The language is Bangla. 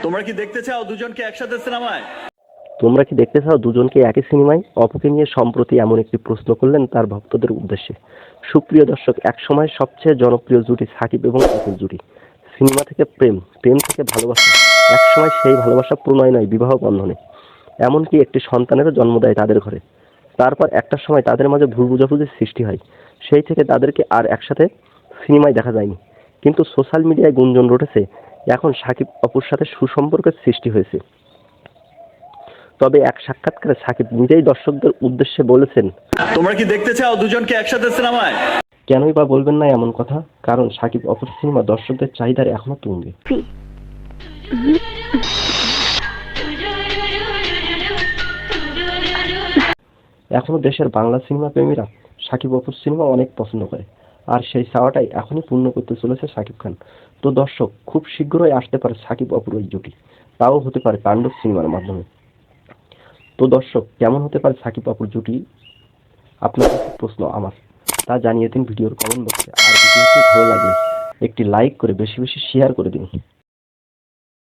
তোমরা কি দেখতে চাও দুজনকে একসাথে সিনেমায়? তোমরা কি দেখতে চাও দুজনকে একই সিনেমায়? অপুকে নিয়ে সম্প্রতি এমন একটি প্রশ্ন করলেন তার ভক্তদের উদ্দেশ্যে। সুপ্রিয় দর্শক, একসময় সবচেয়ে জনপ্রিয় জুটি সাকিব এবং অপুর জুটি। সিনেমা থেকে প্রেম, প্রেম থেকে ভালোবাসা, একসময় সেই ভালোবাসা প্রণয় নয়, বিবাহ বন্ধনে, এমনকি একটি সন্তানেরও জন্ম দেয় তাদের ঘরে। তারপর একটা সময় তাদের মাঝে ভুল বোঝাবুঝির সৃষ্টি হয়। সেই থেকে তাদেরকে আর একসাথে সিনেমায় দেখা যায়নি। কিন্তু সোশ্যাল মিডিয়ায় গুঞ্জন রটেছে এখন সাকিব অপুর সাথে সুসম্পর্কের সৃষ্টি হয়েছে। তবে এক সাক্ষাৎকারে সাকিব নিজেই দর্শকদের উদ্দেশ্যে বলেছেন, তোমরা কি দেখতে চাও দুজনকে একসাথে সিনেমায়? কেনই বা বলবেন না এমন কথা? কারণ সাকিব অপুর সিনেমা দর্শকদের চাহিদার এখনো তুঙ্গে। এখনো দেশের বাংলা সিনেমা প্রেমীরা সাকিব অপুর সিনেমা অনেক পছন্দ করে, আর সেই চাওয়াটাই এখনই পূর্ণ করতে চলেছে সাকিব খান। তো দর্শক, খুব শীঘ্রই আসতে পারে সাকিব অপুর ওই জুটি, তাও হতে পারে তাণ্ডব সিনেমার মাধ্যমে। তো দর্শক, কেমন হতে পারে সাকিব অপুর জুটি? আপনার কাছে প্রশ্ন আমার, তা জানিয়ে দিন ভিডিওর কমেন্ট বক্সে। আর ভিডিওটি ভালো লাগলে একটি লাইক করে বেশি বেশি শেয়ার করে দিন।